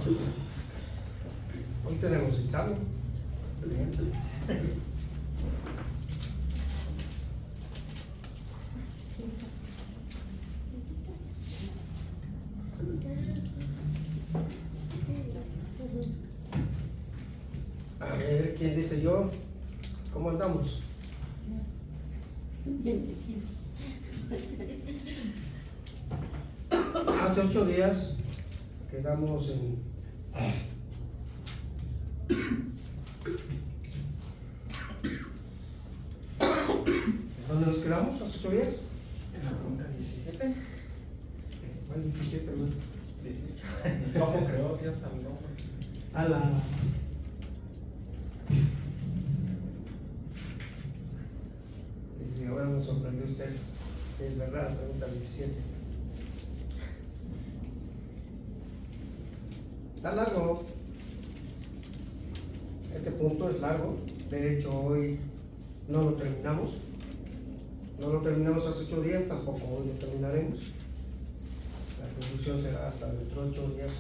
Hoy tenemos examen. A ver, ¿quién dice yo? ¿Cómo andamos? Bendecidos. Hace 8 días quedamos en ¿dónde nos quedamos hace 8 días? En la pregunta 17. ¿Cuál 17, hermano? 18. ¿Cómo creó Dios al hombre? A la... Sí, ahora me sorprendió usted. Sí, es verdad, la pregunta 17. Está largo. Este punto es largo. De hecho, hoy no lo terminamos. No lo terminamos hace 8 días, tampoco hoy lo terminaremos. La conclusión será hasta dentro de 8 días,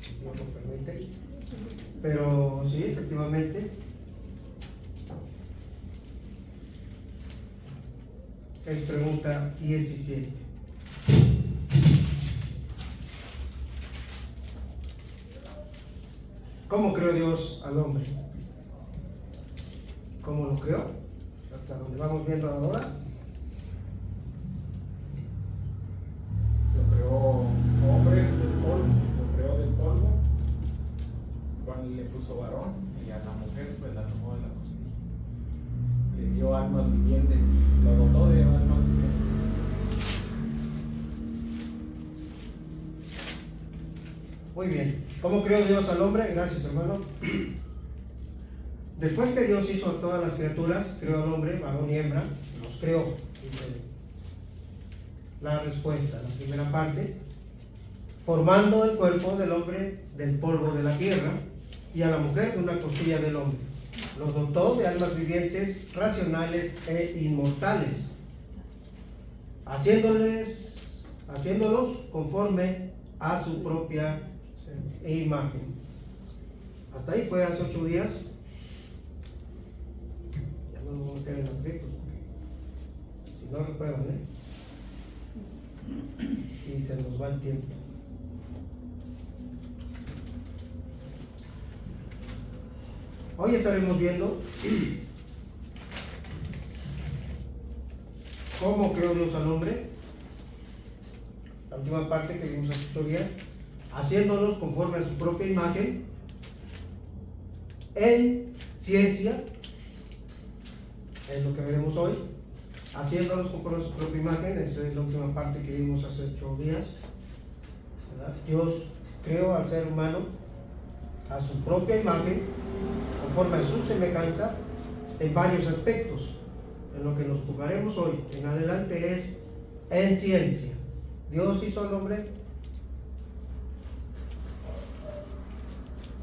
si Dios lo permite. Pero sí, efectivamente, es pregunta 17. ¿Cómo creó Dios al hombre? ¿Cómo lo creó? Hasta donde vamos viendo ahora. Lo creó hombre del polvo, lo creó del polvo, cuando le puso varón, y a la mujer pues la tomó de la costilla. Le dio almas vivientes, lo dotó de almas vivientes. Muy bien. ¿Cómo creó Dios al hombre? Gracias, hermano. Después que Dios hizo a todas las criaturas, creó al hombre, varón y hembra, los creó. Dice la respuesta, la primera parte, formando el cuerpo del hombre del polvo de la tierra y a la mujer de una costilla del hombre. Los dotó de almas vivientes, racionales e inmortales, haciéndolos conforme a su propia imagen. Hasta ahí fue hace 8 días. Ya no me voy a meter en aprietos porque si no reprueban, y se nos va el tiempo. Hoy estaremos viendo cómo creó Dios al hombre. La última parte que vimos hace 8 días, haciéndolos conforme a su propia imagen en ciencia, es lo que veremos hoy. Haciéndolos conforme a su propia imagen, esa es la última parte que vimos hace 8 días, ¿verdad? Dios creó al ser humano a su propia imagen, conforme a su semejanza, en varios aspectos. En lo que nos ocuparemos hoy en adelante es en ciencia. Dios hizo al hombre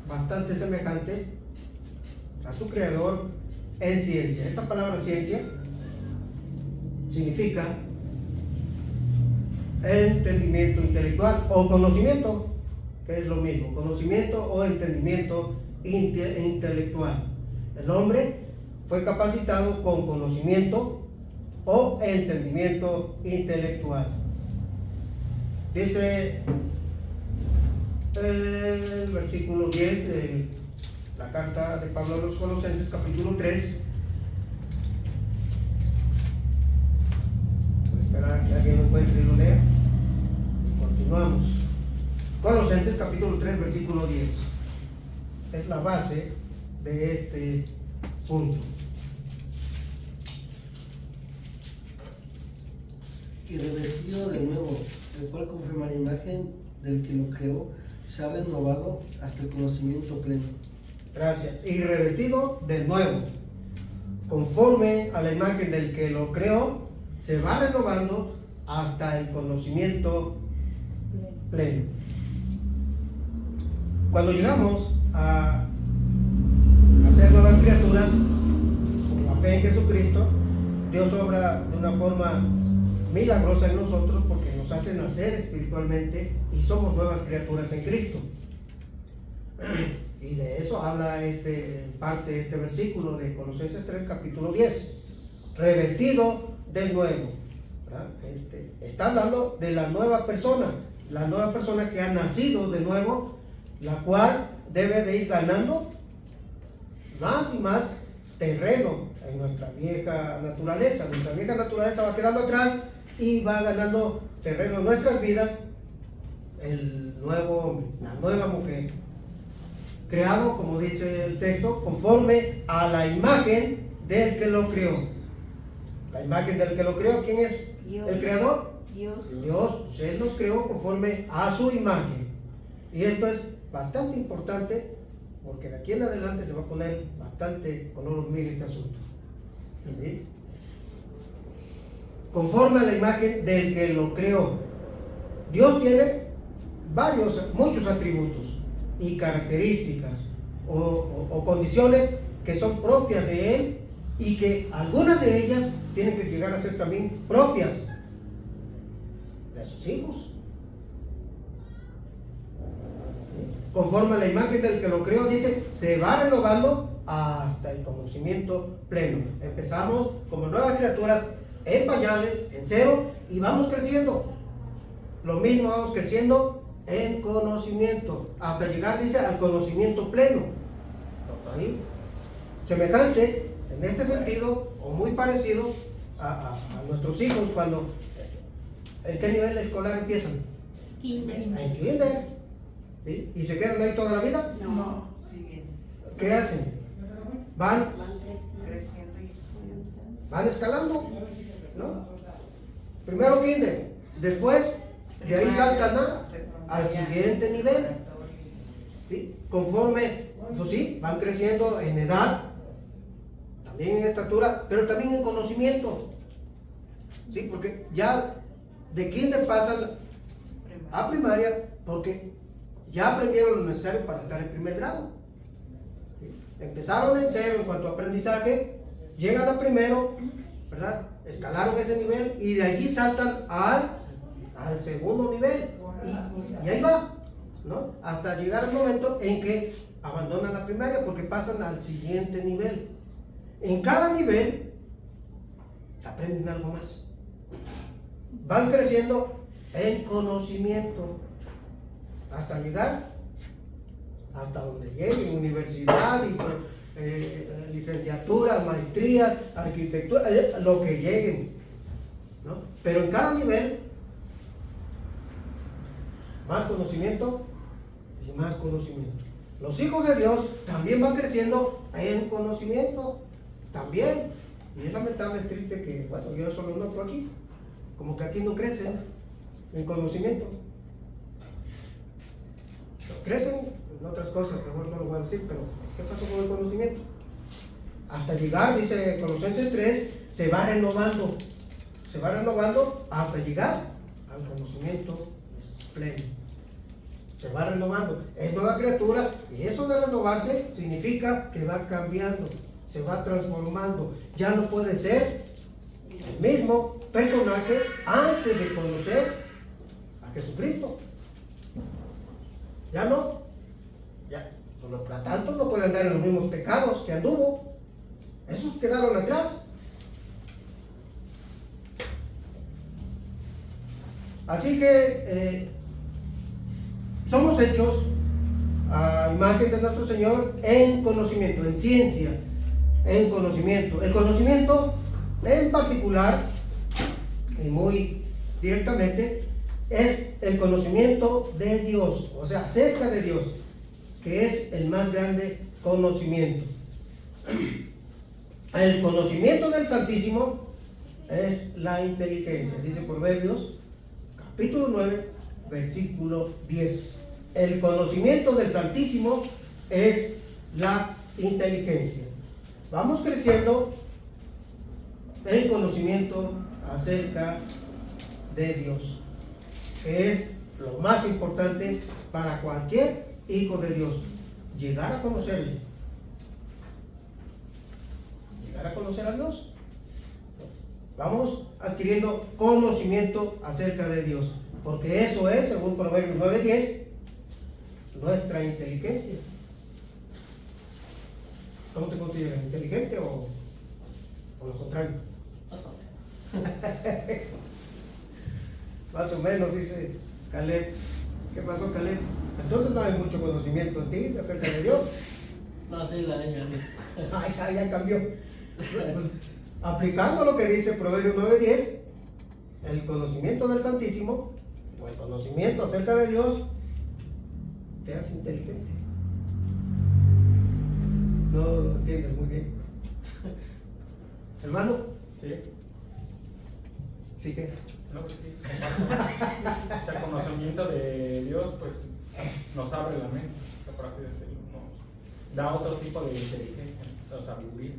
bastante semejante a su creador en ciencia. Esta palabra ciencia significa entendimiento intelectual o conocimiento, que es lo mismo, conocimiento o entendimiento intelectual. El hombre fue capacitado con conocimiento o entendimiento intelectual. Dice el versículo 10 de la carta de Pablo a los Colosenses, capítulo 3. Voy a esperar que alguien lo encuentre y lo lea. Continuamos. Colosenses, capítulo 3, versículo 10. Es la base de este punto. Y revestido de nuevo, el cual conforme a la imagen del que lo creó, se ha renovado hasta el conocimiento pleno. Gracias. Y revestido de nuevo, conforme a la imagen del que lo creó, se va renovando hasta el conocimiento pleno. Cuando llegamos a ser nuevas criaturas, por la fe en Jesucristo, Dios obra de una forma milagrosa en nosotros porque nos hace nacer espiritualmente y somos nuevas criaturas en Cristo. Y de eso habla parte de este versículo de Colosenses 3, capítulo 10. Revestido del nuevo. ¿Verdad? Está hablando de la nueva persona que ha nacido de nuevo, la cual debe de ir ganando más y más terreno en nuestra vieja naturaleza. Nuestra vieja naturaleza va quedando atrás y va ganando terreno en nuestras vidas el nuevo hombre, la nueva mujer, creado, como dice el texto, conforme a la imagen del que lo creó. La imagen del que lo creó, ¿quién es Dios. el creador? Dios. Dios, pues Él nos creó conforme a su imagen. Y esto es bastante importante porque de aquí en adelante se va a poner bastante color hormiga este asunto. ¿Sí? Conforme a la imagen del que lo creó. Dios tiene muchos atributos y características o condiciones que son propias de Él y que algunas de ellas tienen que llegar a ser también propias de sus hijos. Conforme a la imagen del que lo creó, dice, se va renovando hasta el conocimiento pleno. Empezamos como nuevas criaturas en pañales, en cero, y vamos creciendo. Lo mismo vamos creciendo en conocimiento, hasta llegar, dice, al conocimiento pleno. ¿Sí? Semejante, en este sentido, o muy parecido a nuestros hijos cuando, ¿en qué nivel escolar empiezan? Kinder. En kinder. ¿Sí? ¿Y se quedan ahí toda la vida? No. Siguen ¿Qué hacen? Van creciendo y estudiando. van escalando, ¿no? Primero kinder, después de ahí saltan al siguiente nivel, ¿sí? Conforme, pues sí, van creciendo en edad, también en estatura, pero también en conocimiento, ¿sí? Porque ya de kinder pasan a primaria porque ya aprendieron lo necesario para estar en primer grado. ¿Sí? Empezaron en cero en cuanto a aprendizaje, llegan a primero, ¿verdad? Escalaron ese nivel y de allí saltan al segundo nivel. Y ahí va, ¿no? Hasta llegar al momento en que abandonan la primaria porque pasan al siguiente nivel. En cada nivel aprenden algo más. Van creciendo en conocimiento hasta llegar hasta donde lleguen, universidad y licenciaturas, maestrías, arquitectura, lo que lleguen, ¿no? Pero en cada nivel más conocimiento y más conocimiento. Los hijos de Dios también van creciendo en conocimiento, también. Y es lamentable, es triste que, bueno, yo solo noto aquí, como que aquí no crecen en conocimiento. Crecen en otras cosas, mejor no lo voy a decir, pero ¿qué pasó con el conocimiento? Hasta llegar, dice Colosenses 3, se va renovando hasta llegar al conocimiento pleno. Se va renovando, es nueva criatura, y eso de renovarse significa que va cambiando, se va transformando. Ya no puede ser el mismo personaje antes de conocer a Jesucristo. Ya no, ya, por lo tanto no puede andar en los mismos pecados que anduvo. Esos quedaron atrás. Así que somos hechos a imagen de nuestro Señor en conocimiento, en ciencia, en conocimiento. El conocimiento en particular, y muy directamente, es el conocimiento de Dios, o sea, acerca de Dios, que es el más grande conocimiento. El conocimiento del Santísimo es la inteligencia, dice Proverbios, capítulo 9, versículo 10. El conocimiento del Santísimo es la inteligencia. Vamos creciendo en conocimiento acerca de Dios, que es lo más importante para cualquier hijo de Dios, llegar a conocerle, llegar a conocer a Dios. Vamos adquiriendo conocimiento acerca de Dios, porque eso es, según Proverbios 9:10, nuestra inteligencia. ¿Cómo te consideras? ¿Inteligente o lo contrario? Más o menos. Más o menos, dice Caleb. ¿Qué pasó, Caleb? Entonces no hay mucho conocimiento en ti acerca de Dios. No, sí, la niña. Ay, ya cambió. Aplicando lo que dice Proverbios 9:10, el conocimiento del Santísimo, o el conocimiento acerca de Dios, te hace inteligente. No lo entiendes muy bien. Hermano, Sí, sí que. no, pues sí, comparto. O sea, el conocimiento de Dios, pues, nos abre la mente, o sea, por así decirlo, nos da otro tipo de inteligencia, o sabiduría.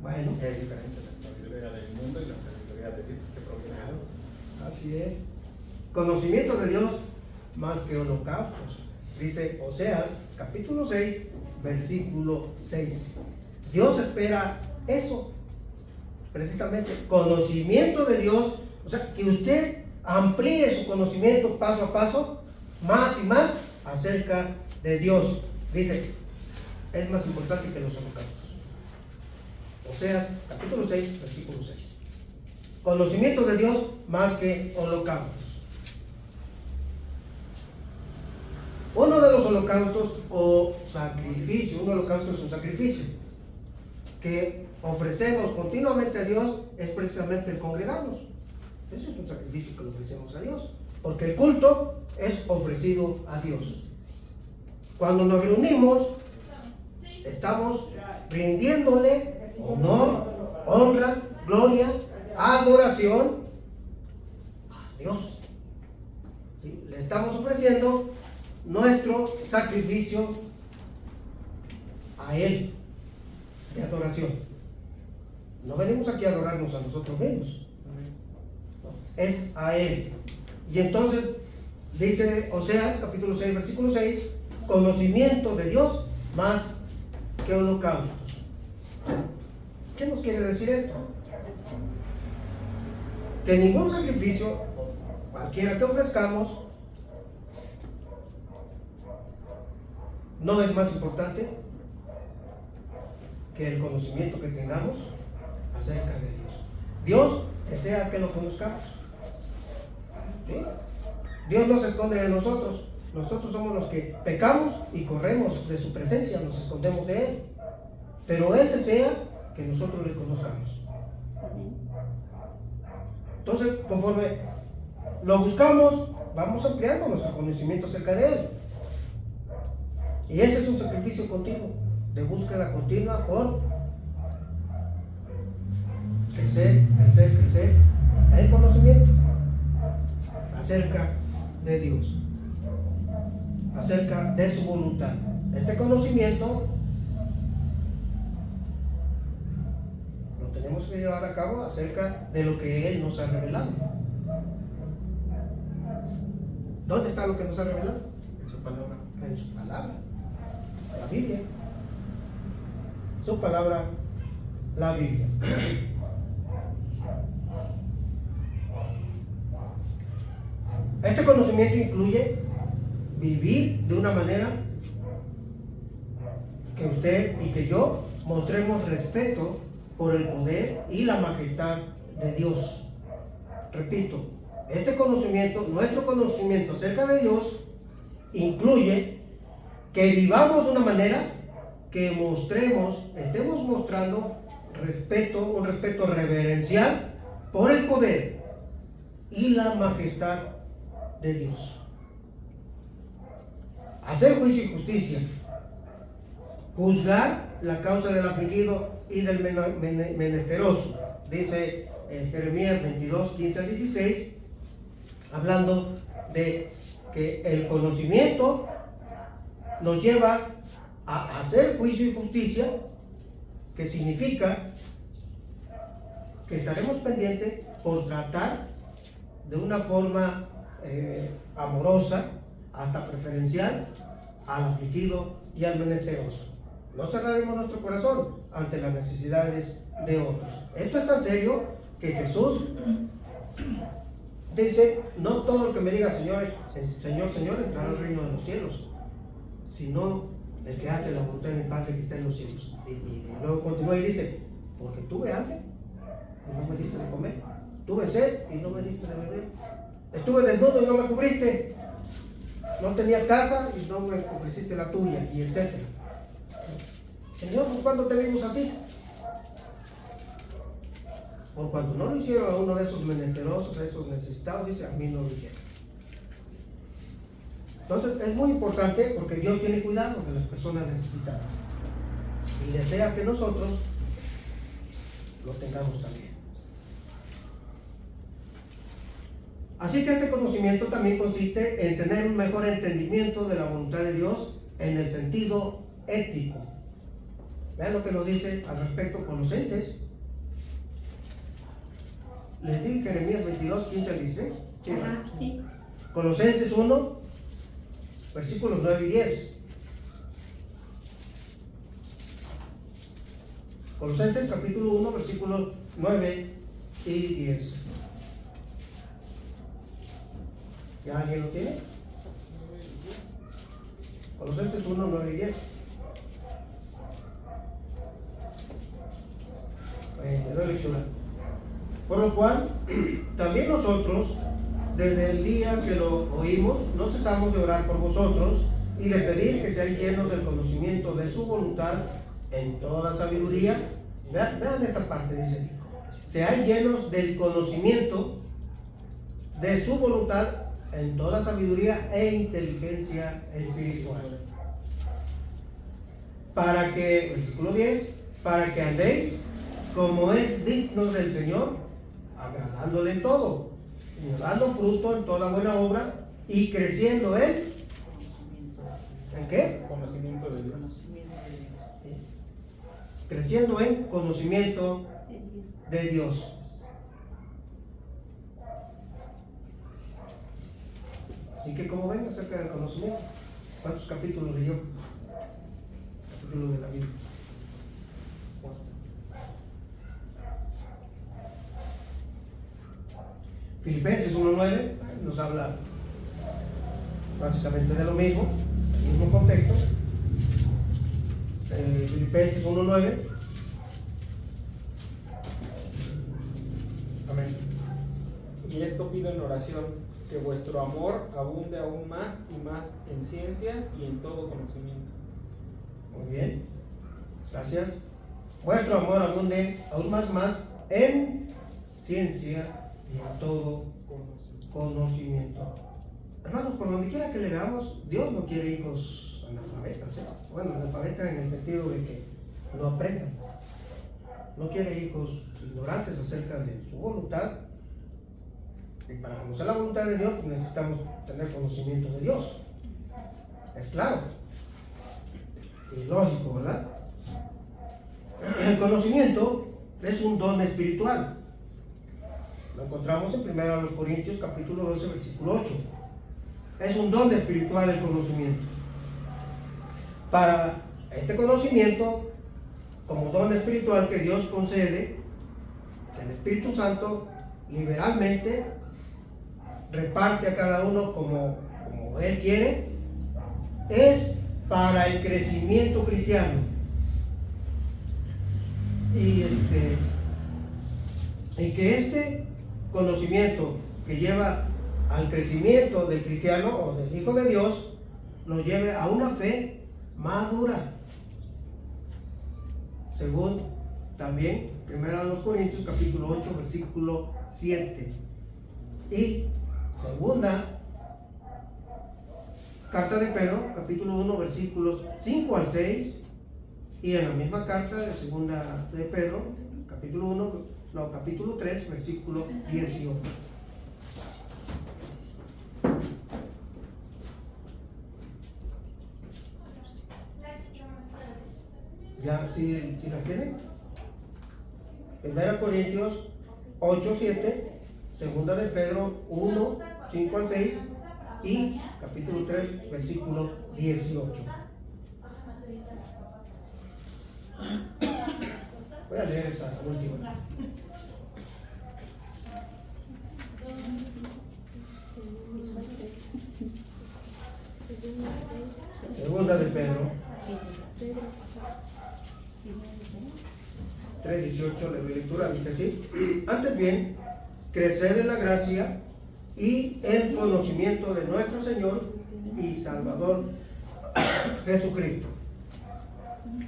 Bueno, Es diferente la sabiduría del mundo y la sabiduría de Dios que proviene de Dios. así es. Conocimiento de Dios más que holocaustos. Dice Oseas, capítulo 6, versículo 6. Dios espera eso, precisamente, conocimiento de Dios, o sea, que usted amplíe su conocimiento paso a paso, más y más acerca de Dios. Dice, es más importante que los holocaustos. Oseas, capítulo 6, versículo 6. Conocimiento de Dios más que holocaustos. Uno de los holocaustos o sacrificio, un holocausto es un sacrificio que ofrecemos continuamente a Dios, es precisamente el congregarnos. Eso es un sacrificio que le ofrecemos a Dios, porque el culto es ofrecido a Dios. Cuando nos reunimos, estamos rindiéndole honor, honra, gloria, adoración a Dios. ¿Sí? Le estamos ofreciendo nuestro sacrificio a Él de adoración. No venimos aquí a adorarnos a nosotros mismos, no, es a Él. Y entonces dice Oseas capítulo 6 versículo 6, conocimiento de Dios más que holocaustos. ¿Qué nos quiere decir esto? Que ningún sacrificio, cualquiera que ofrezcamos, no es más importante que el conocimiento que tengamos acerca de Dios. Dios desea que lo conozcamos. ¿Sí? Dios no se esconde de nosotros. Nosotros somos los que pecamos y corremos de su presencia, nos escondemos de Él. Pero Él desea que nosotros le conozcamos. Entonces, conforme lo buscamos, vamos ampliando nuestro conocimiento acerca de Él. Y ese es un sacrificio continuo, de búsqueda continua por crecer en conocimiento acerca de Dios, acerca de su voluntad. Este conocimiento lo tenemos que llevar a cabo acerca de lo que Él nos ha revelado. ¿Dónde está lo que nos ha revelado? En su palabra. En su palabra, la Biblia. Su palabra, la Biblia. Este conocimiento incluye vivir de una manera que usted y que yo mostremos respeto por el poder y la majestad de Dios. Repito, este conocimiento, nuestro conocimiento acerca de Dios, incluye que vivamos de una manera que estemos mostrando respeto, un respeto reverencial por el poder y la majestad de Dios. Hacer juicio y justicia, juzgar la causa del afligido y del menesteroso, dice Jeremías 22, 15 al 16, hablando de que el conocimiento nos lleva a hacer juicio y justicia, que significa que estaremos pendientes por tratar de una forma amorosa, hasta preferencial, al afligido y al menesteroso. No cerraremos nuestro corazón ante las necesidades de otros. Esto es tan serio que Jesús dice, no todo el que me diga Señor, Señor, Señor, entrará al reino de los cielos, sino el que hace la voluntad de mi Padre que está en los cielos. Y luego continúa y dice, porque tuve hambre y no me diste de comer, tuve sed y no me diste de beber, estuve desnudo y no me cubriste, no tenía casa y no me ofreciste la tuya, y etc. Señor, pues ¿cuándo te vimos así? Por cuanto no lo hicieron a uno de esos menesterosos, a esos necesitados, dice, a mí no lo hicieron. Entonces es muy importante porque Dios tiene cuidado de las personas necesitadas y desea que nosotros lo tengamos también. Así que este conocimiento también consiste en tener un mejor entendimiento de la voluntad de Dios en el sentido ético. Vean lo que nos dice al respecto Colosenses. Les di Jeremías 22, 15 al 16. Ajá, sí. Colosenses 1, versículos 9 y 10. Colosenses capítulo 1, versículos 9 y 10. ¿Ya alguien lo tiene? Colosenses 1, 9 y 10. Le doy lectura. Por lo cual, también nosotros, desde el día que lo oímos, no cesamos de orar por vosotros y de pedir que seáis llenos del conocimiento de su voluntad en toda sabiduría. Vean esta parte, dice: seáis llenos del conocimiento de su voluntad en toda sabiduría e inteligencia espiritual. Para que, versículo 10, para que andéis como es digno del Señor, agradándole en todo, y dando fruto en toda buena obra y creciendo en qué? Conocimiento de Dios. Creciendo en conocimiento de Dios. Así que, como ven acerca del conocimiento, ¿cuántos capítulos leyó? Capítulos de la Biblia. Filipenses 1.9 nos habla básicamente de lo mismo, el mismo contexto. Filipenses 1.9. Amén. Y esto pido en oración, que vuestro amor abunde aún más y más en ciencia y en todo conocimiento. Muy bien, gracias. Vuestro amor abunde aún más en ciencia y en todo conocimiento. Hermanos, por donde quiera que le veamos, Dios no quiere hijos analfabetas, ¿eh? Bueno, analfabetas en el sentido de que no aprendan. No quiere hijos ignorantes acerca de su voluntad. Y para conocer la voluntad de Dios necesitamos tener conocimiento de Dios. Es claro y lógico, ¿verdad? El conocimiento es un don espiritual. Lo encontramos en 1 Corintios capítulo 12, versículo 8. Es un don espiritual el conocimiento. Para este conocimiento, como don espiritual que Dios concede, que el Espíritu Santo liberalmente reparte a cada uno como Él quiere, es para el crecimiento cristiano. Y que este conocimiento que lleva al crecimiento del cristiano o del Hijo de Dios lo lleve a una fe madura, según también 1 Corintios capítulo 8 versículo 7 y segunda carta de Pedro capítulo 1 versículos 5 al 6 y en la misma carta de segunda de Pedro capítulo 3 versículo 18. ¿Ya si las tienen? 1 Corintios 8, 7, segunda de Pedro 1, 5 al 6 y capítulo 3, versículo 18. Voy a leer esa última. Segunda de Pedro 3:18, le doy lectura, dice así: antes bien, creced en la gracia y el conocimiento de nuestro Señor y Salvador Jesucristo.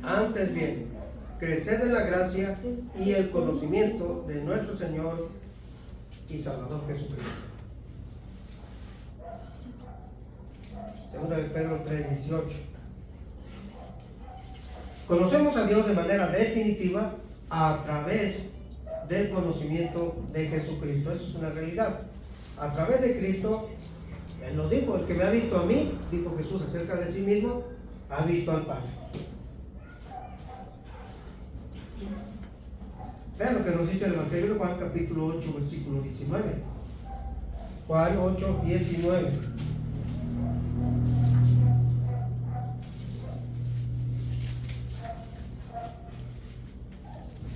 Antes bien, creced en la gracia y el conocimiento de nuestro Señor y Salvador Jesucristo. Segunda de Pedro 3:18. Conocemos a Dios de manera definitiva a través del conocimiento de Jesucristo. Eso es una realidad. A través de Cristo, Él lo dijo: el que me ha visto a mí, dijo Jesús acerca de sí mismo, ha visto al Padre. Vean lo que nos dice el Evangelio de Juan, capítulo 8, versículo 19. Juan 8, 19.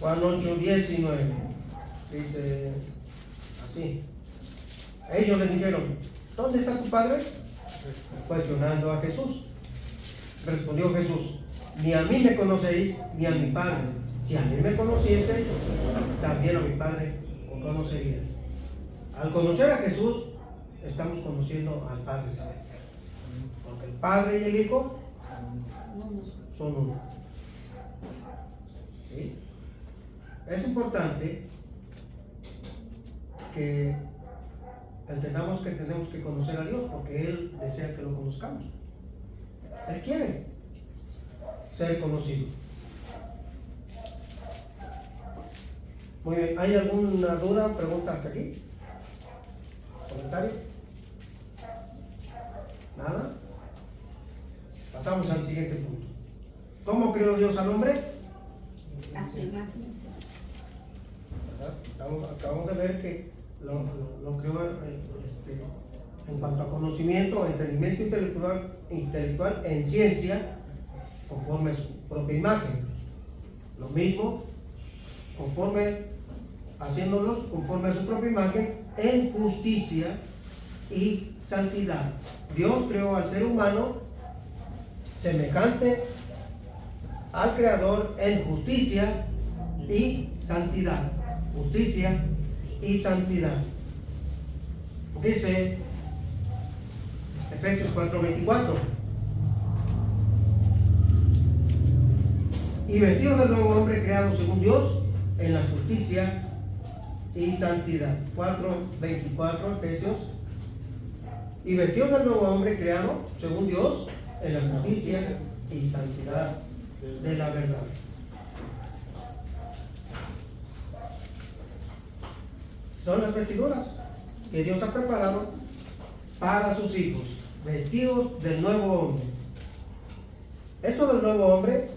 Juan 8, 19. Dice así: ellos le dijeron: ¿dónde está tu padre? Cuestionando a Jesús. Respondió Jesús: ni a mí me conocéis, ni a mi Padre. Si a mí me conocieseis, también a mi Padre os conoceríais. Al conocer a Jesús, estamos conociendo al Padre Celestial. Porque el Padre y el Hijo son uno. ¿Sí? Es importante que entendamos que tenemos que conocer a Dios, porque Él desea que lo conozcamos. Él quiere ser conocido. Muy bien, ¿hay alguna duda, pregunta hasta aquí? ¿Comentario? ¿Nada? Pasamos al siguiente punto. ¿Cómo creó Dios al hombre? A su imagen. Acabamos de ver que lo creó en cuanto a conocimiento, entendimiento intelectual en ciencia, conforme a su propia imagen. Lo mismo, haciéndolos conforme a su propia imagen, en justicia y santidad. Dios creó al ser humano semejante al Creador en justicia y santidad. Justicia y santidad. Dice Efesios 4:24: y vestidos del nuevo hombre creado según Dios en la justicia y santidad. 4:24 Efesios. Y vestidos del nuevo hombre creado según Dios en la justicia y santidad de la verdad. Son las vestiduras que Dios ha preparado para sus hijos, vestidos del nuevo hombre. Esto del nuevo hombre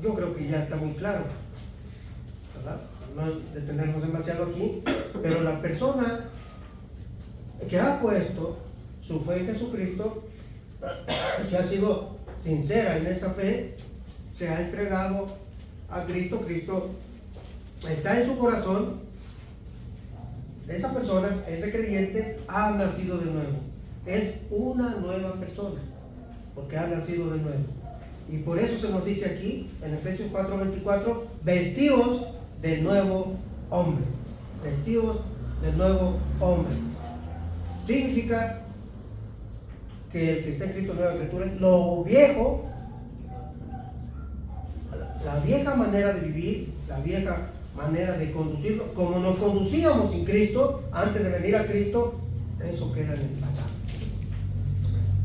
yo creo que ya está muy claro, ¿verdad? No detenernos demasiado aquí, pero la persona que ha puesto su fe en Jesucristo, si ha sido sincera en esa fe, se ha entregado a Cristo, Cristo está en su corazón, esa persona, ese creyente ha nacido de nuevo, es una nueva persona, porque ha nacido de nuevo. Y por eso se nos dice aquí, en Efesios 4:24, vestidos del nuevo hombre. Vestidos del nuevo hombre. Significa que el que está en Cristo nueva criatura es lo viejo, la vieja manera de vivir, la vieja manera de conducirlo, como nos conducíamos sin Cristo, antes de venir a Cristo, eso queda en el pasado.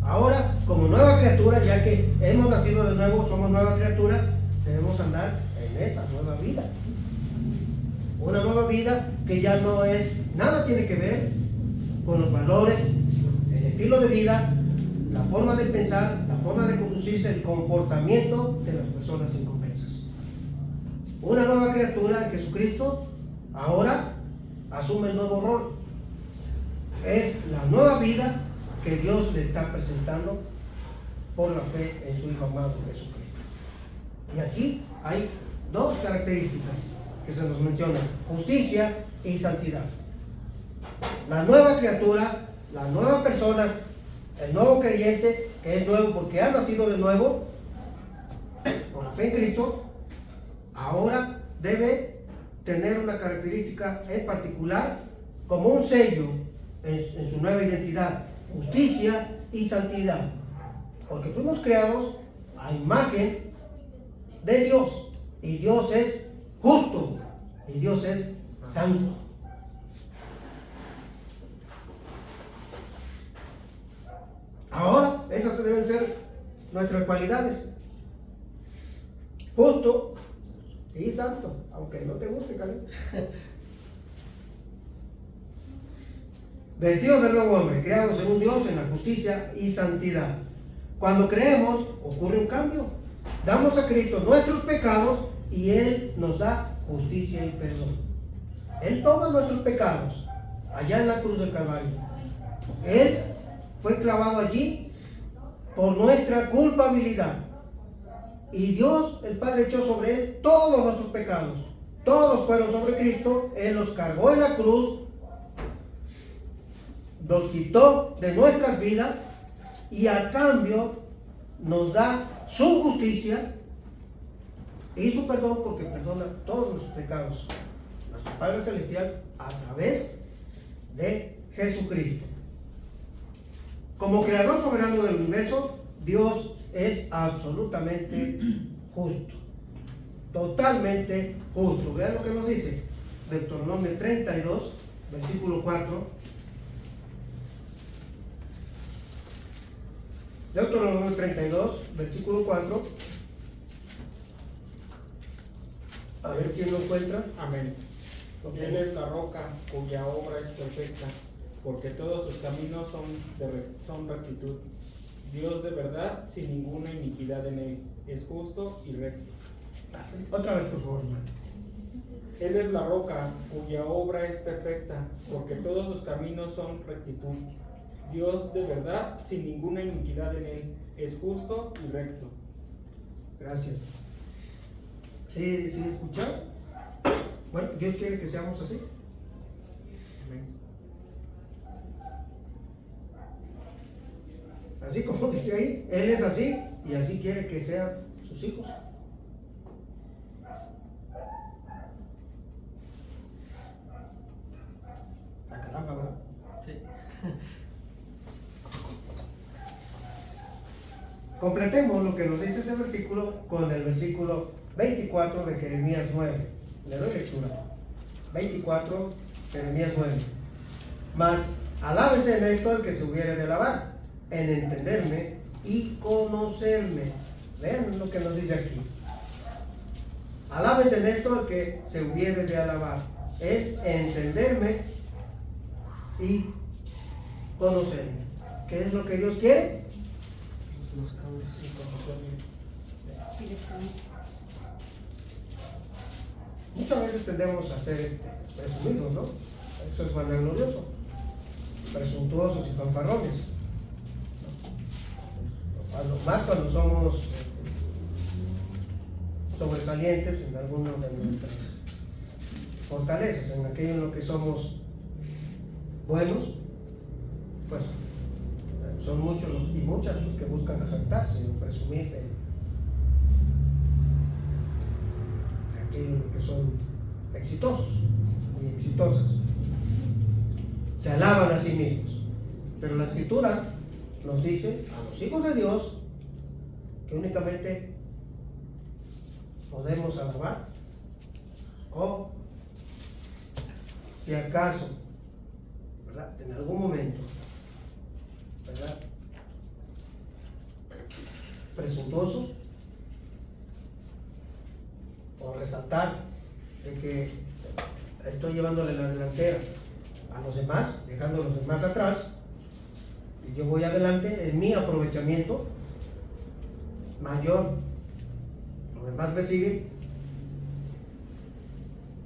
Ahora, como nueva criatura, ya que hemos nacido de nuevo, somos nueva criatura, debemos andar en esa nueva vida. Una nueva vida que ya no es, nada tiene que ver con los valores, el estilo de vida, la forma de pensar, la forma de conducirse, el comportamiento de las personas inconversas. Una nueva criatura en Jesucristo ahora asume el nuevo rol. Es la nueva vida que Dios le está presentando por la fe en su Hijo amado Jesucristo. Y aquí hay dos características que se nos mencionan: justicia y santidad. La nueva criatura, la nueva persona, el nuevo creyente, que es nuevo porque ha nacido de nuevo por la fe en Cristo, ahora debe tener una característica en particular como un sello en su nueva identidad: justicia y santidad, porque fuimos creados a imagen de Dios, y Dios es justo y Dios es santo. Ahora esas deben ser nuestras cualidades: justo y santo, aunque no te guste, Caleb. Vestidos del nuevo hombre, creados según Dios en la justicia y santidad. Cuando creemos, ocurre un cambio. Damos a Cristo nuestros pecados y Él nos da justicia y perdón. Él toma nuestros pecados allá en la cruz del Calvario. Él fue clavado allí por nuestra culpabilidad. Y Dios, el Padre, echó sobre Él todos nuestros pecados. Todos fueron sobre Cristo. Él los cargó en la cruz, nos quitó de nuestras vidas y a cambio nos da su justicia y su perdón, porque perdona todos nuestros pecados, nuestro Padre Celestial, a través de Jesucristo. Como creador soberano del universo, Dios es absolutamente justo, totalmente justo. Vean lo que nos dice Deuteronomio 32, versículo 4. Deuteronomio 32, versículo 4. A ver quién lo encuentra. Amén. Él es la roca cuya obra es perfecta, porque todos sus caminos son rectitud. Dios de verdad, sin ninguna iniquidad en él, es justo y recto. Otra vez, por favor, hermano. Él es la roca cuya obra es perfecta, porque todos sus caminos son rectitud. Dios de verdad, sin ninguna iniquidad en él, es justo y recto. Gracias. ¿Sí escucharon? Bueno, Dios quiere que seamos así. Amén. Así como dice ahí, Él es así y así quiere que sean sus hijos. La caramba, ¿verdad? Sí. Completemos lo que nos dice ese versículo con el versículo 24 de Jeremías 9. Le doy lectura. 24, Jeremías 9. Mas alábese en esto el que se hubiere de alabar, en entenderme y conocerme. Vean lo que nos dice aquí. Alábese en esto el que se hubiere de alabar, en entenderme y conocerme. ¿Qué es lo que Dios quiere? Los cambios. Y conocerle. Y le conoce. Muchas veces tendemos a ser presumidos, ¿no? Eso es vanaglorioso, presuntuosos y fanfarrones. Más cuando somos sobresalientes en alguna de nuestras fortalezas, en aquello en lo que somos buenos, pues son muchos y muchas los que buscan jactarse o presumir de aquello en lo que son exitosos y exitosas. Se alaban a sí mismos, pero la Escritura nos dice a los hijos de Dios que únicamente podemos alabar, o si acaso, ¿verdad?, en algún momento, ¿verdad?, presuntuosos, o resaltar de que estoy llevándole la delantera a los demás, dejando a los demás atrás, y yo voy adelante en mi aprovechamiento mayor, los demás me siguen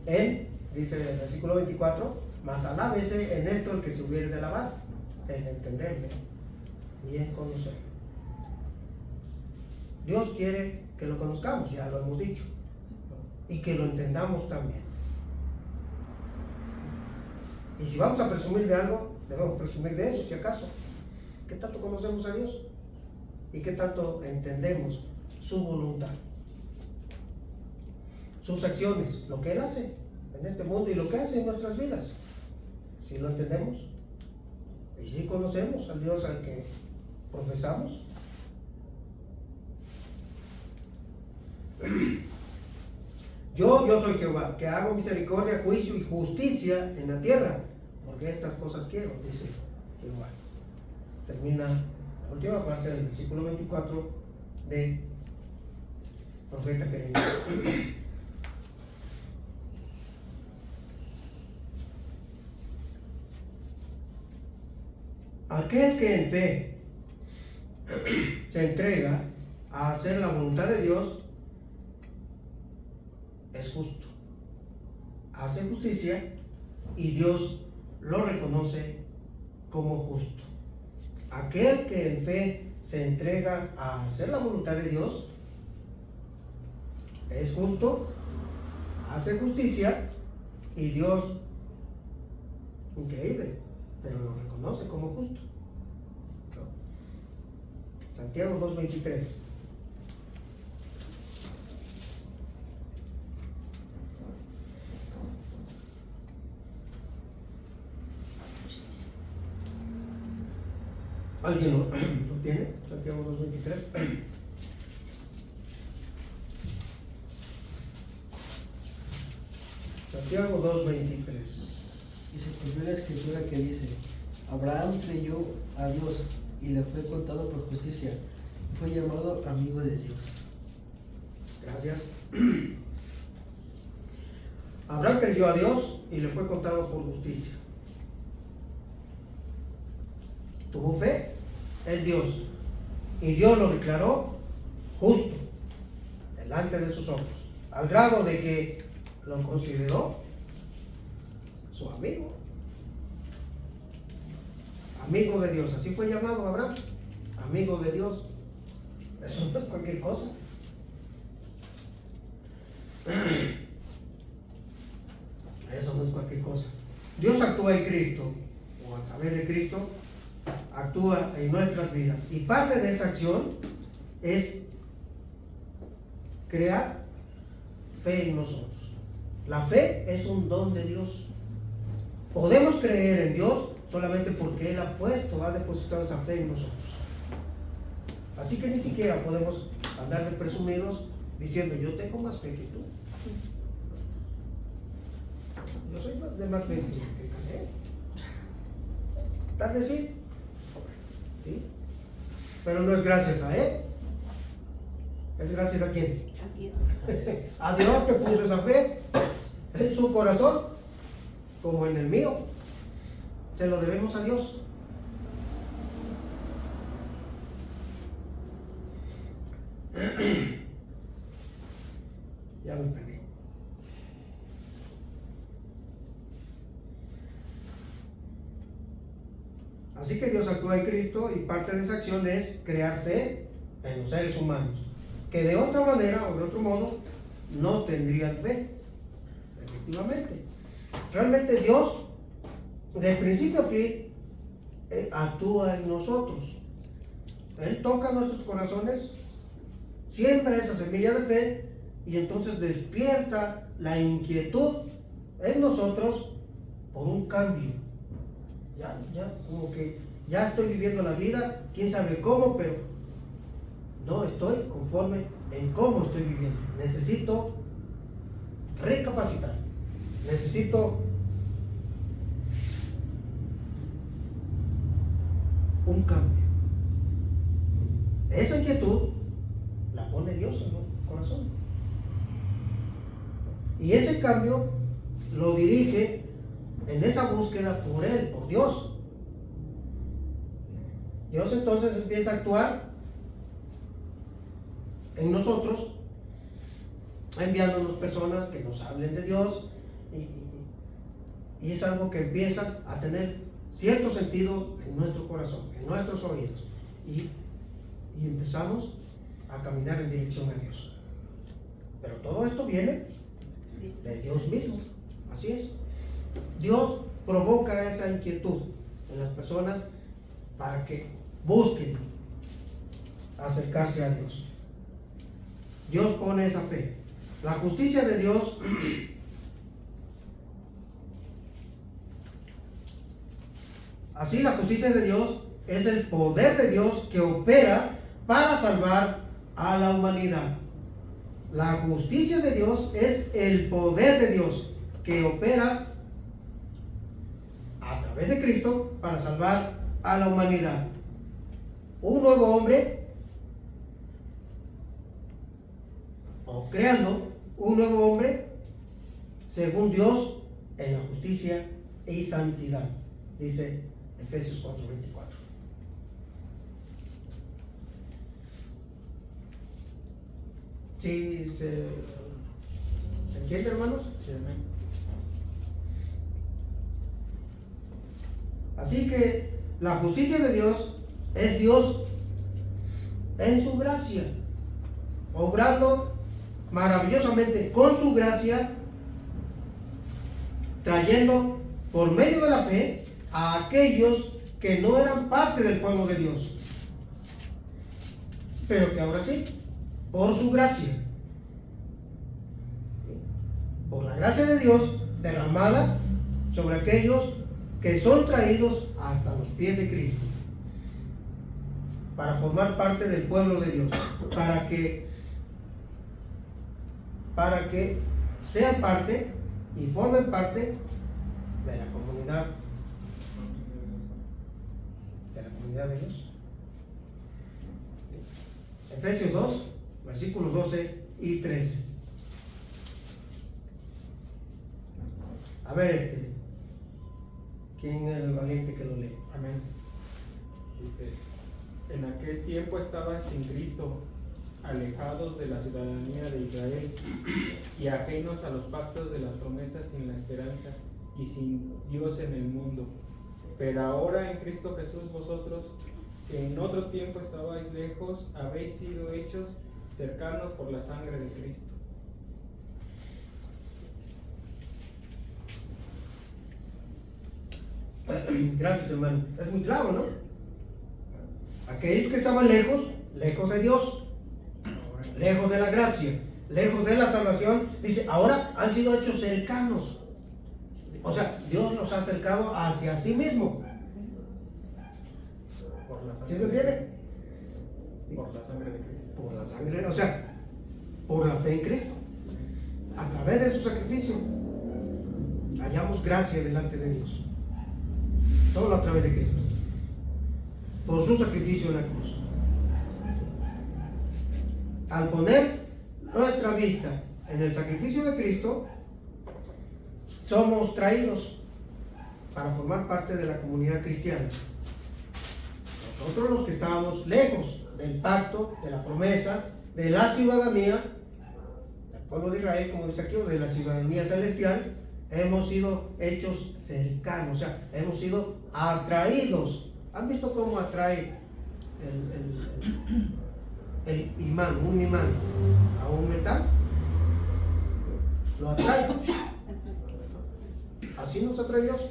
en, dice el versículo 24, mas alábese en esto el que se hubiere de alabar, en entenderme y en conocerme. Dios quiere que lo conozcamos, ya lo hemos dicho, y que lo entendamos también. Y si vamos a presumir de algo, debemos presumir de eso, si acaso. ¿Qué tanto conocemos a Dios? ¿Y qué tanto entendemos su voluntad? Sus acciones, lo que Él hace en este mundo y lo que hace en nuestras vidas. Si lo entendemos y si conocemos al Dios al que profesamos. Yo soy Jehová, que hago misericordia, juicio y justicia en la tierra, porque estas cosas quiero, dice Jehová. Termina la última parte del versículo 24 de profeta Jeremías. Aquel que en fe se entrega a hacer la voluntad de Dios es justo, hace justicia y Dios lo reconoce como justo. Aquel que en fe se entrega a hacer la voluntad de Dios es justo, hace justicia y Dios, increíble, pero lo reconoce como justo. Santiago 2:23. ¿Alguien lo tiene? Santiago 2:23. Santiago 2:23. Y se cumplió la escritura que dice: Abraham creyó a Dios y le fue contado por justicia, fue llamado amigo de Dios. Gracias. Abraham creyó a Dios y le fue contado por justicia. Tuvo fe en Dios y Dios lo declaró justo delante de sus ojos, al grado de que lo consideró su amigo. Amigo de Dios, así fue llamado Abraham, amigo de Dios. Eso no es cualquier cosa. Eso no es cualquier cosa. Dios actúa en Cristo, o a través de Cristo, actúa en nuestras vidas. Y parte de esa acción es crear fe en nosotros. La fe es un don de Dios. Podemos creer en Dios solamente porque Él ha depositado esa fe en nosotros. Así que ni siquiera podemos andar de presumidos diciendo: yo tengo más fe que tú. Yo soy de más fe que Caleb. Tal vez sí. ¿Sí? Pero no es gracias a Él. ¿Es gracias a quién? A Dios. A Dios, que puso esa fe en su corazón, como en el mío. Se lo debemos a Dios. Ya me perdí. Así que Dios actúa en Cristo y parte de esa acción es crear fe en los seres humanos, que de otra manera o de otro modo no tendrían fe. Efectivamente. Realmente Dios, de principio a fin, actúa en nosotros. Él toca nuestros corazones, siembra esa semilla de fe y entonces despierta la inquietud en nosotros por un cambio. Ya, como que ya estoy viviendo la vida, quién sabe cómo, pero no estoy conforme en cómo estoy viviendo. Necesito recapacitar, necesito un cambio. Esa inquietud la pone Dios en el corazón. Y ese cambio lo dirige en esa búsqueda por Él, por Dios. Dios entonces empieza a actuar en nosotros, enviándonos personas que nos hablen de Dios, y es algo que empieza a tener cierto sentido en nuestro corazón, en nuestros oídos, y empezamos a caminar en dirección a Dios. Pero todo esto viene de Dios mismo. Así es. Dios provoca esa inquietud en las personas para que busquen acercarse a Dios. Dios pone esa fe. La justicia de Dios así, la justicia de Dios es el poder de Dios que opera para salvar a la humanidad. La justicia de Dios es el poder de Dios que opera a través de Cristo para salvar a la humanidad. Un nuevo hombre, o creando un nuevo hombre según Dios en la justicia y santidad, dice Efesios 4:24. ¿Sí se entiende, hermanos? Sí, amén. Así que la justicia de Dios es Dios en su gracia, obrando maravillosamente con su gracia, trayendo por medio de la fe a aquellos que no eran parte del pueblo de Dios, pero que ahora sí, por su gracia, por la gracia de Dios derramada sobre aquellos que son traídos hasta los pies de Cristo, para formar parte del pueblo de Dios, para que sean parte y formen parte de la comunidad de Dios. Efesios 2, versículos 12 y 13. A ver, ¿quién es el valiente que lo lee? Amén. Dice, en aquel tiempo estaban sin Cristo, alejados de la ciudadanía de Israel y ajenos a los pactos de las promesas, sin la esperanza y sin Dios en el mundo. Pero ahora en Cristo Jesús vosotros, que en otro tiempo estabais lejos, habéis sido hechos cercanos por la sangre de Cristo. Gracias, hermano. Es muy claro, ¿no? Aquellos que estaban lejos de Dios, lejos de la gracia, lejos de la salvación, dice, ahora han sido hechos cercanos. O sea, Dios los ha acercado hacia sí mismo. Por la ¿Sí sangre se entiende? Por la sangre de Cristo. Por la sangre, o sea, por la fe en Cristo. A través de su sacrificio, hallamos gracia delante de Dios. Solo a través de Cristo. Por su sacrificio en la cruz. Al poner nuestra vista en el sacrificio de Cristo, somos traídos para formar parte de la comunidad cristiana. Nosotros los que estábamos lejos del pacto, de la promesa, de la ciudadanía del pueblo de Israel, como dice aquí, o de la ciudadanía celestial, hemos sido hechos cercanos, o sea, hemos sido atraídos. ¿Han visto cómo atrae el imán, un imán a un metal? Lo atrae. Así nos atrae Dios.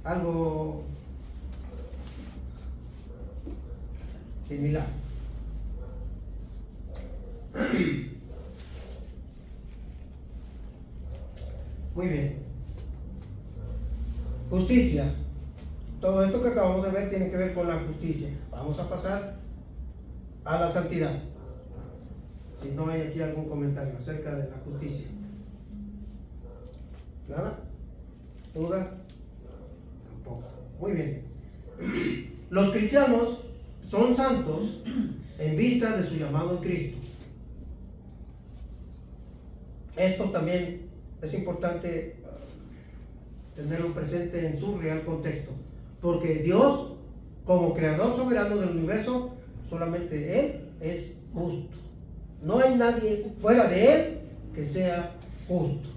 Algo similar. Muy bien. Justicia. Todo esto que acabamos de ver tiene que ver con la justicia. Vamos a pasar a la santidad. Si no hay aquí algún comentario acerca de la justicia. ¿Nada? ¿Duda? Tampoco. Muy bien. Los cristianos son santos en vista de su llamado en Cristo. Esto también es importante tenerlo presente en su real contexto, porque Dios, como creador soberano del universo, solamente Él es justo. No hay nadie fuera de Él que sea justo.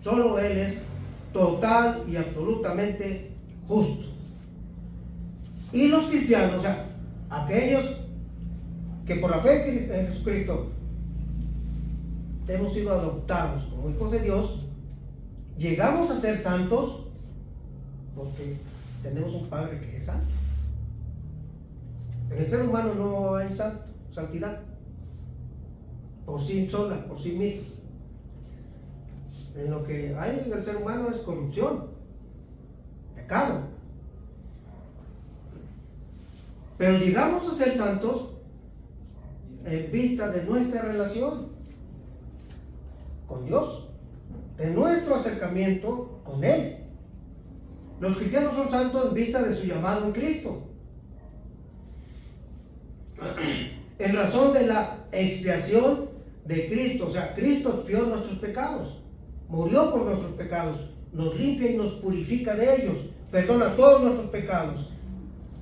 Solo Él es total y absolutamente justo. Y los cristianos, o sea, aquellos que por la fe en Jesucristo hemos sido adoptados como hijos de Dios, llegamos a ser santos porque tenemos un Padre que es santo. En el ser humano no hay santidad por sí sola, por sí misma. En lo que hay en el ser humano es corrupción, pecado. Pero llegamos a ser santos en vista de nuestra relación con Dios, de nuestro acercamiento con Él. Los cristianos son santos en vista de su llamado en Cristo, en razón de la expiación de Cristo. O sea, Cristo expió nuestros pecados, murió por nuestros pecados, nos limpia y nos purifica de ellos, perdona todos nuestros pecados.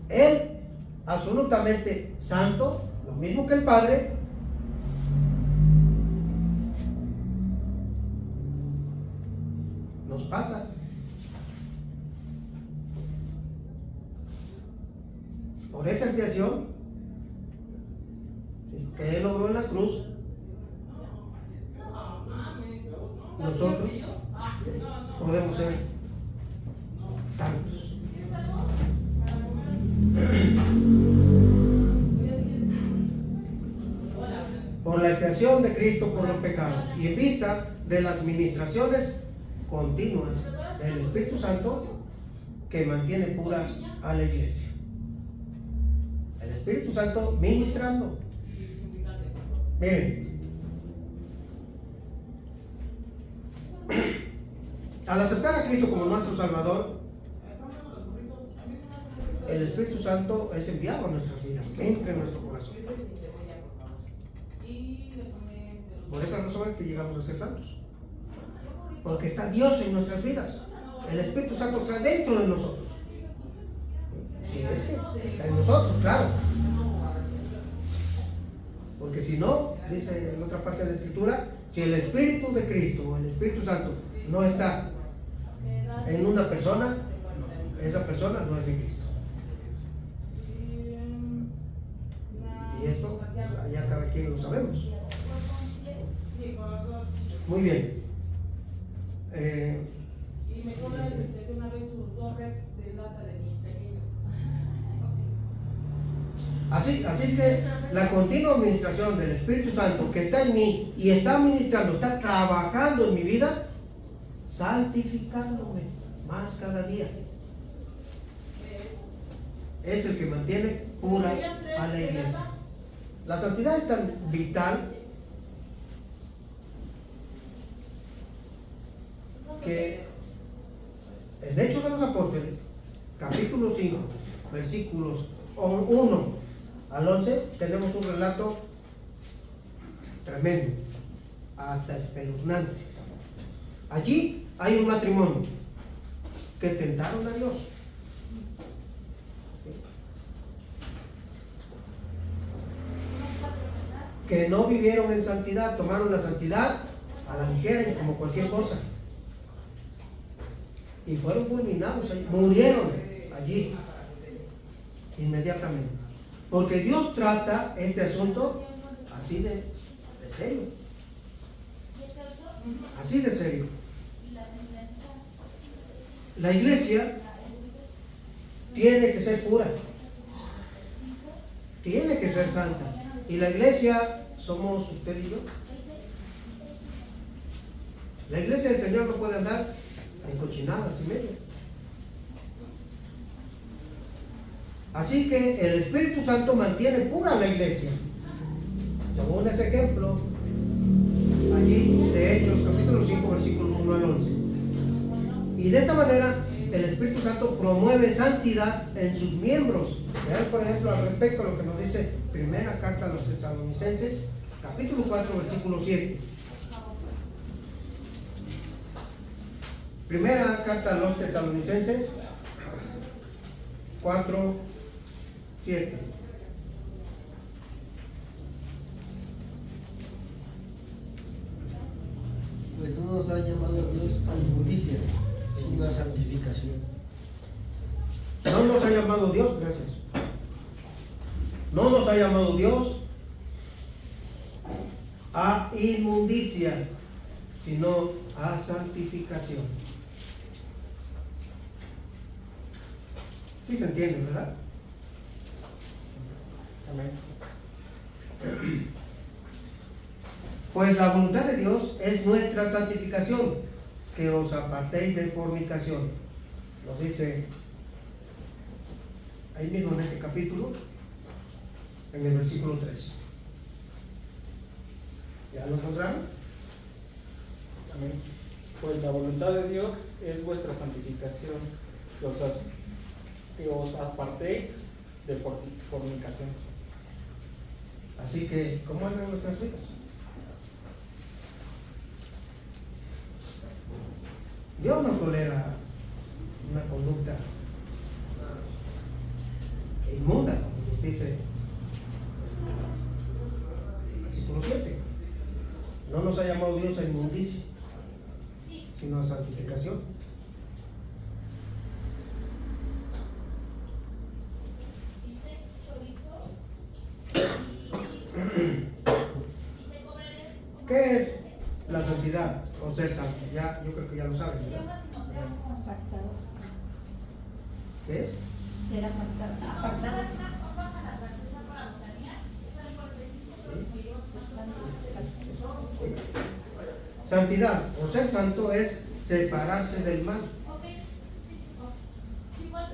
Él, absolutamente santo, lo mismo que el Padre, nos pasa. Por esa expiación que Él logró en la cruz, nosotros podemos ser santos. Por la expiación de Cristo por los pecados y en vista de las ministraciones continuas del Espíritu Santo que mantiene pura a la iglesia. El Espíritu Santo ministrando. Miren, al aceptar a Cristo como nuestro Salvador, el Espíritu Santo es enviado a nuestras vidas, entra en nuestro corazón. Por esa razón es que llegamos a ser santos, porque está Dios en nuestras vidas. El Espíritu Santo está dentro de nosotros. Si es que está en nosotros, claro. Porque si no, dice en otra parte de la Escritura, si el Espíritu de Cristo o el Espíritu Santo no está en una persona, esa persona no es de Cristo. Y esto, pues, ya cada quien lo sabemos. Muy bien. Y me cobra de una vez sus 2 redes de lata de mis pequeños. Así que la continua administración del Espíritu Santo que está en mí y está ministrando, está trabajando en mi vida, santificándome más cada día, es el que mantiene pura a la iglesia. La santidad es tan vital que en Hechos de los Apóstoles, capítulo 5, versículos 1 al 11, tenemos un relato tremendo, hasta espeluznante. Allí hay un matrimonio que tentaron a Dios. Que no vivieron en santidad, tomaron la santidad a la ligera y como cualquier cosa. Y fueron fulminados, murieron allí inmediatamente. Porque Dios trata este asunto así de serio. Así de serio. La iglesia tiene que ser pura. Tiene que ser santa. Y la iglesia somos usted y yo. La iglesia del Señor no puede andar en cochinadas y medio. Así que el Espíritu Santo mantiene pura la iglesia. Según ese ejemplo, allí de Hechos, capítulo 5, versículos 1 al 11. Y de esta manera, el Espíritu Santo promueve santidad en sus miembros. Vean, por ejemplo, al respecto a lo que nos dice primera carta a los Tesalonicenses, capítulo 4, versículo 7. Primera carta a los Tesalonicenses 4, 7. Pues no nos ha llamado Dios a injusticia, sino a santificación. No nos ha llamado Dios, gracias. No nos ha llamado Dios a inmundicia, sino a santificación. ¿Sí se entiende, verdad? Amén. Pues la voluntad de Dios es nuestra santificación, que os apartéis de fornicación. Lo dice ahí mismo en este capítulo, en el versículo 3. ¿Ya lo encontraron? Amén. Pues la voluntad de Dios es vuestra santificación, que os apartéis de fornicación. Así que, ¿cómo andan nuestras vidas? Dios no tolera una conducta inmunda, como nos dice el versículo 7. No nos ha llamado Dios a inmundicia, sino a santificación. ¿Qué es la santidad o ser santo? Ya, yo creo que ya lo saben, ¿verdad? Apartados. ¿Qué es? Ser apartados. Santidad o ser santo es separarse del mal.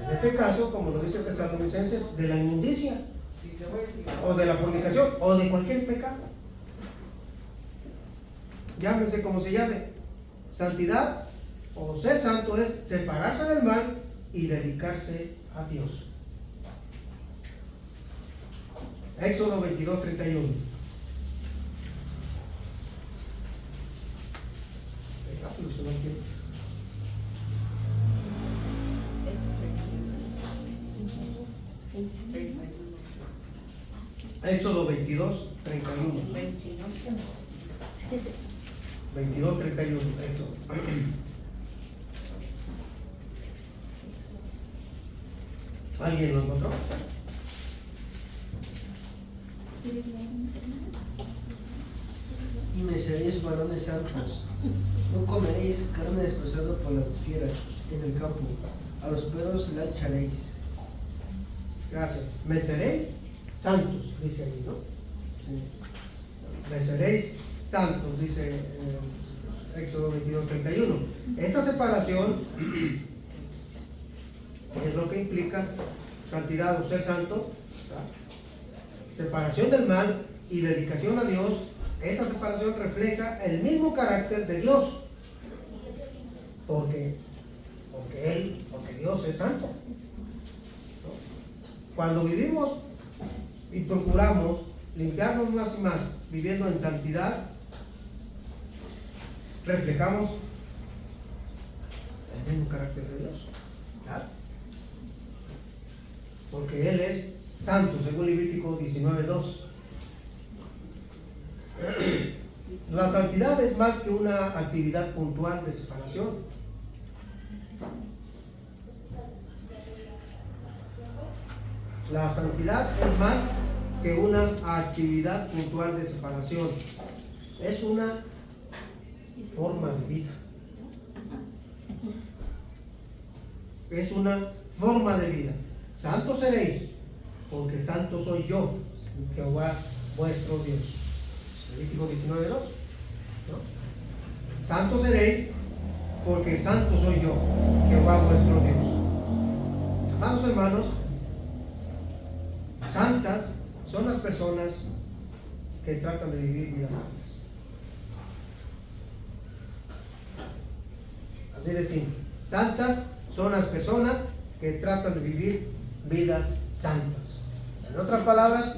En este caso, como lo dice Tesalonicenses, de la inmundicia, o de la fornicación, o de cualquier pecado. Llámese como se llame. Santidad o ser santo es separarse del mal y dedicarse a Dios. Éxodo 22:31. Éxodo 22:31. 22:31. Éxodo. ¿Alguien lo encontró? Y me seréis varones santos. No comeréis carne destrozada por las fieras en el campo. A los perros la echaréis. Gracias. Me seréis santos, dice ahí, ¿no? Me seréis santos, dice Éxodo 22:31. Esta separación es lo que implica santidad o ser santo, ¿verdad? Separación del mal y dedicación a Dios. Esta separación refleja el mismo carácter de Dios, porque Dios es santo, ¿no? Cuando vivimos y procuramos limpiarnos más y más viviendo en santidad, reflejamos el mismo carácter de Dios, ¿verdad? Porque Él es santo, según Levítico 19:2. La santidad es más que una actividad puntual de separación. La santidad es más que una actividad puntual de separación. Es una forma de vida. Es una forma de vida. Santos seréis, porque santo soy yo, Jehová vuestro Dios. Levítico 19:2, ¿no? Santos seréis, porque santo soy yo, Jehová vuestro Dios. Amados hermanos, santas son las personas que tratan de vivir vidas santas. Así de simple. Santas son las personas que tratan de vivir vidas santas. En otras palabras,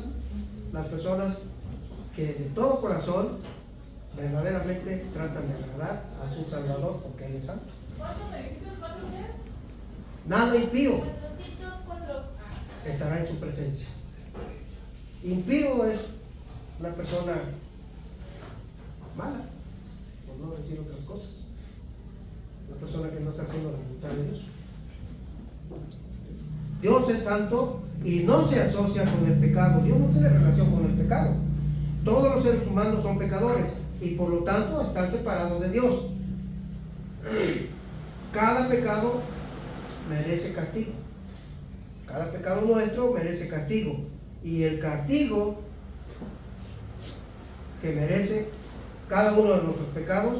las personas que de todo corazón verdaderamente tratan de agradar a su Salvador, porque Él es santo. Nada impío estará en su presencia. Impío es una persona mala, por no decir otras cosas. Una persona que no está haciendo la voluntad de Dios. Dios es santo y no se asocia con el pecado. Dios no tiene relación con el pecado. Todos los seres humanos son pecadores y por lo tanto están separados de Dios. Cada pecado merece castigo. Cada pecado nuestro merece castigo. Y el castigo que merece cada uno de nuestros pecados,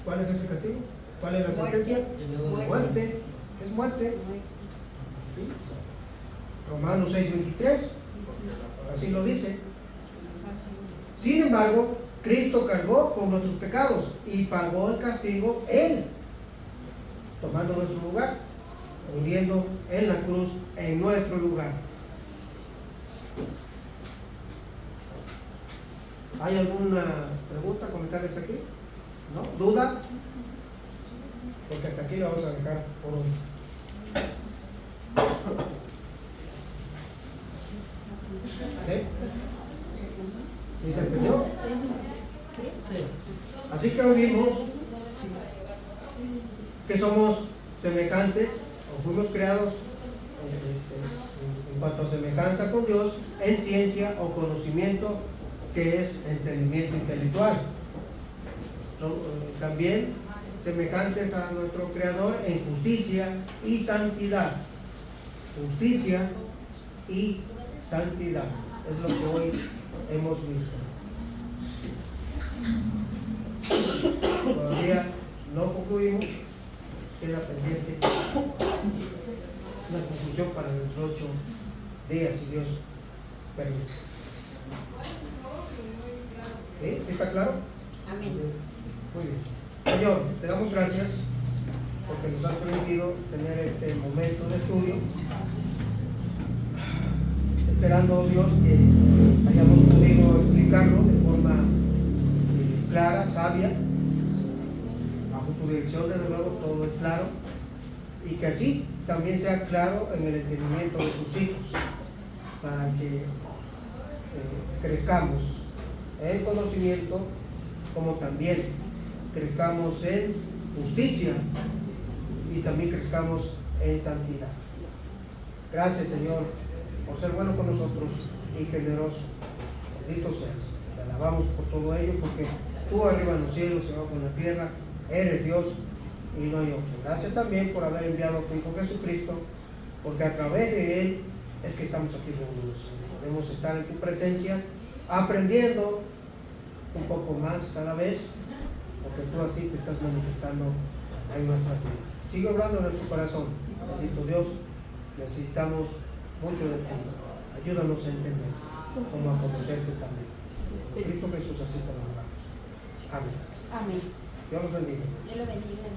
¿cuál es ese castigo? ¿Cuál es la sentencia? Muerte. Es muerte. ¿Sí? Romanos 6:23, así lo dice. Sin embargo, Cristo cargó con nuestros pecados y pagó el castigo Él, tomando nuestro lugar, muriendo en la cruz en nuestro lugar. ¿Hay alguna pregunta, comentario hasta aquí? ¿No? ¿Duda? Porque hasta aquí lo vamos a dejar por hoy. ¿Okay? ¿Y se entendió? Sí. Así que hoy vimos que somos semejantes o fuimos creados en cuanto a semejanza con Dios en ciencia o conocimiento, que es entendimiento intelectual. También semejantes a nuestro Creador en justicia y santidad. Justicia y santidad es lo que hoy hemos visto. Todavía no concluimos, queda pendiente una conclusión para dentro de 8 días, si Dios permite. ¿Sí? ¿Sí está claro? Amén. Muy bien. Señor, te damos gracias porque nos has permitido tener este momento de estudio, esperando, Dios, que hayamos podido explicarlo de forma clara, sabia, bajo tu dirección. Desde luego todo es claro, y que así también sea claro en el entendimiento de tus hijos, para que crezcamos en conocimiento, como también crezcamos en justicia y también crezcamos en santidad. Gracias, Señor, por ser bueno con nosotros y generoso. Bendito seas. Te alabamos por todo ello, porque tú arriba en los cielos y abajo en la tierra eres Dios y no hay otro. Gracias también por haber enviado a tu Hijo Jesucristo, porque a través de Él es que estamos aquí reunidos. Podemos estar en tu presencia aprendiendo un poco más cada vez, porque tú así te estás manifestando en nuestras vidas. Sigue obrando en nuestro corazón. Bendito Dios, necesitamos mucho de ti. Ayúdanos a entender, como a conocerte también. Por Cristo Jesús, así te lo rogamos. Amén. Amén. Dios los bendiga. Dios lo bendiga.